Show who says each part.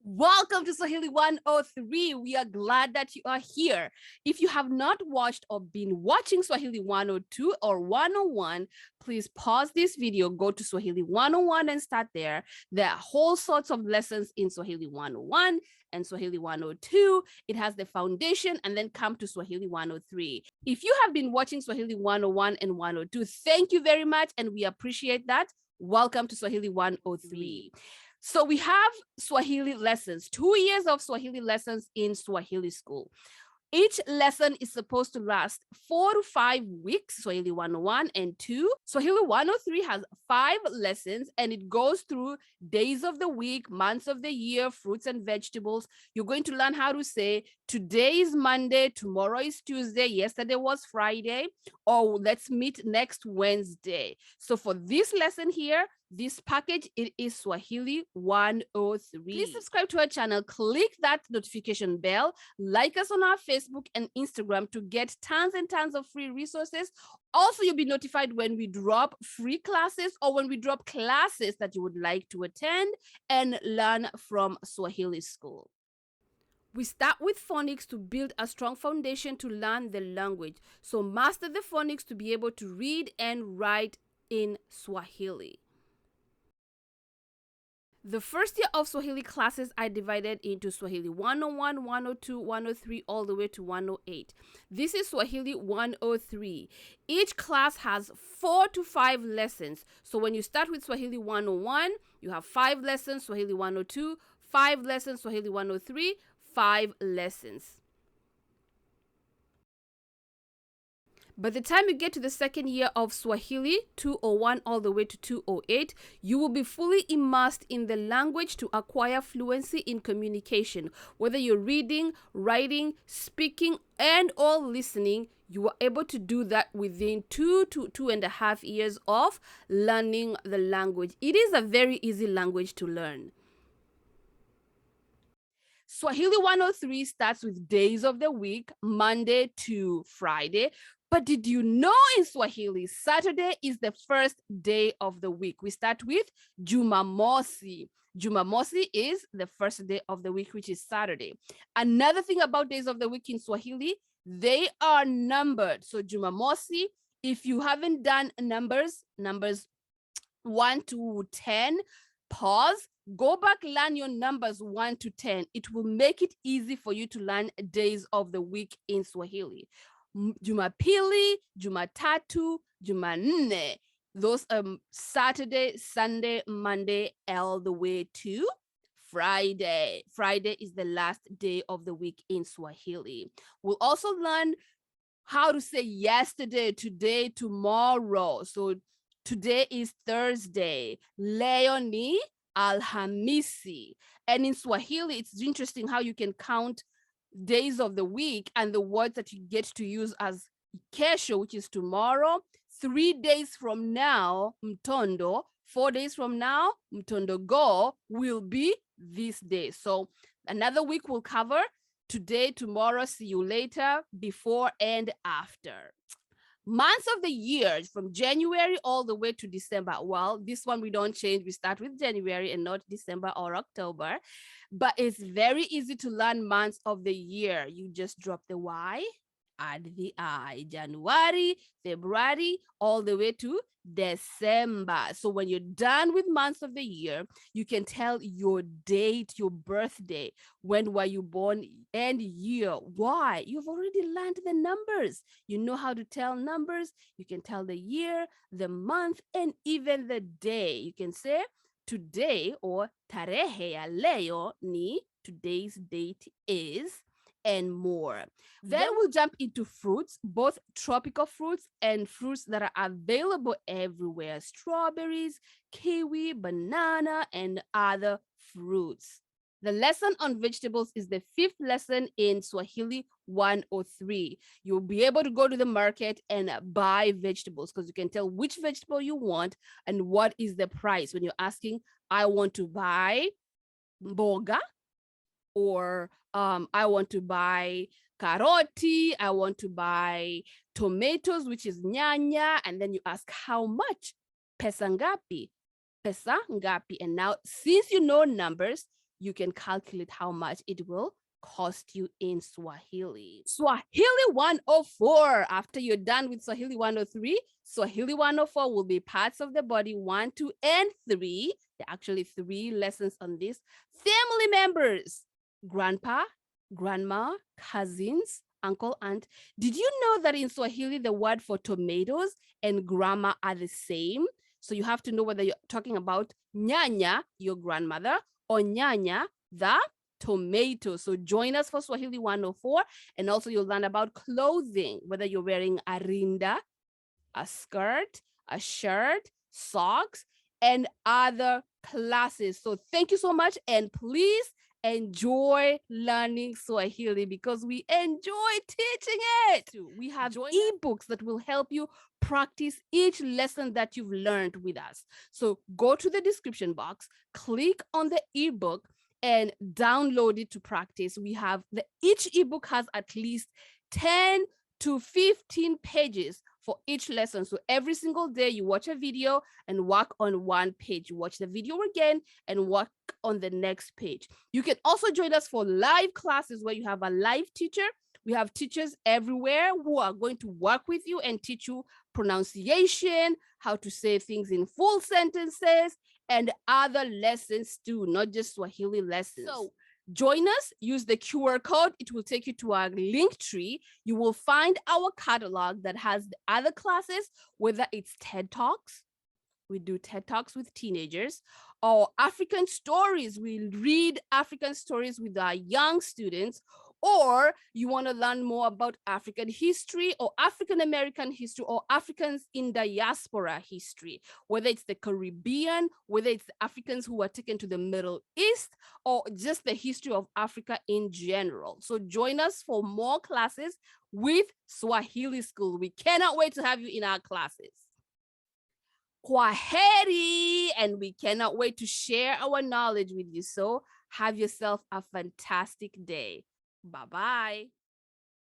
Speaker 1: Welcome to Swahili 103. We are glad that you are here. If you have not watched or been watching Swahili 102 or 101, please pause this video, go to Swahili 101 and start there. There are whole sorts of lessons in Swahili 101 and Swahili 102. It has the foundation and then come to Swahili 103. If you have been watching Swahili 101 and 102, thank you very much and we appreciate that. Welcome to Swahili 103. So we have Swahili lessons, 2 years of Swahili lessons in Swahili school. Each lesson is supposed to last 4 to 5 weeks, Swahili 101 and 2. Swahili 103 has 5 lessons and it goes through days of the week, months of the year, fruits and vegetables. You're going to learn how to say, today is Monday, tomorrow is Tuesday, yesterday was Friday, or let's meet next Wednesday. So for this lesson here, this package, it is Swahili 103. Please subscribe to our channel, click that notification bell, like us on our Facebook and Instagram to get tons and tons of free resources. Also, you'll be notified when we drop free classes or when we drop classes that you would like to attend and learn from Swahili school. We start with phonics to build a strong foundation to learn the language. So master the phonics to be able to read and write in Swahili. The first year of Swahili classes are divided into Swahili 101, 102, 103, all the way to 108. This is Swahili 103. Each class has 4 to 5 lessons. So when you start with Swahili 101, you have 5 lessons, Swahili 102, 5 lessons, Swahili 103, 5 lessons. By the time you get to the second year of Swahili, 201 all the way to 208, you will be fully immersed in the language to acquire fluency in communication. Whether you're reading, writing, speaking, and or listening, you are able to do that within 2 to 2.5 years of learning the language. It is a very easy language to learn. Swahili 103 starts with days of the week, Monday to Friday. But did you know in Swahili, Saturday is the first day of the week? We start with Jumamosi. Jumamosi is the first day of the week, which is Saturday. Another thing about days of the week in Swahili, they are numbered. So Jumamosi, if you haven't done numbers 1 to 10, pause, go back, learn your numbers 1 to 10. It will make it easy for you to learn days of the week in Swahili. Jumapili, Jumatatu, Jumanne. Those are Saturday, Sunday, Monday, all the way to Friday. Friday is the last day of the week in Swahili. We'll also learn how to say yesterday, today, tomorrow. So today is Thursday. Leo ni Alhamisi. And in Swahili, it's interesting how you can count days of the week and the words that you get to use as kesho, which is tomorrow. 3 days from now, mtondo. 4 days from now, mtondo go will be this day. So another week will cover today, tomorrow, see you later, before and after. Months of the year from January all the way to December. Well, this one we don't change. We start with January and not December or October. But it's very easy to learn months of the year. You just drop the Y, add the I. January, February, all the way to December. So when you're done with months of the year, you can tell your date, your birthday, when were you born, and year. Why? You've already learned the numbers. You know how to tell numbers. You can tell the year, the month, and even the day. You can say today or tarehe ya leo ni, today's date is, and more. Then we'll jump into fruits, both tropical fruits and fruits that are available everywhere. Strawberries, kiwi, banana, and other fruits. The lesson on vegetables is the 5th lesson in Swahili 103. You'll be able to go to the market and buy vegetables because you can tell which vegetable you want and what is the price. When you're asking, I want to buy mboga, or I want to buy karoti, I want to buy tomatoes, which is nyanya, and then you ask how much? Pesa ngapi? Pesa ngapi? And now, since you know numbers, you can calculate how much it will cost you in Swahili. Swahili 104. After you're done with Swahili 103, Swahili 104 will be parts of the body 1, 2, and 3. There are actually 3 lessons on this. Family members, grandpa, grandma, cousins, uncle, aunt. Did you know that in Swahili, the word for tomatoes and grandma are the same? So you have to know whether you're talking about nyanya, your grandmother, or nyanya, the tomato. So join us for Swahili 104, and also you'll learn about clothing, whether you're wearing a rinda, a skirt, a shirt, socks, and other classes. So thank you so much, and please enjoy learning Swahili because we enjoy teaching it. We have ebooks that will help you practice each lesson that you've learned with us. So go to the description box, click on the ebook, and download it to practice. We have each ebook has at least 10 to 15 pages for each lesson. So every single day you watch a video and work on one page. You watch the video again and work on the next page. You can also join us for live classes where you have a live teacher. We have teachers everywhere who are going to work with you and teach you pronunciation, how to say things in full sentences, and other lessons too, not just Swahili lessons. So join us, use the QR code. It will take you to our link tree. You will find our catalog that has the other classes, whether it's TED Talks. We do TED Talks with teenagers, or African stories. We read African stories with our young students, or you want to learn more about African history or African American history or Africans in diaspora history, whether it's the Caribbean, whether it's the Africans who were taken to the Middle East, or just the history of Africa in general. So join us for more classes with Swahili School. We cannot wait to have you in our classes. Kwaheri, and we cannot wait to share our knowledge with you. So have yourself a fantastic day. Bye-bye.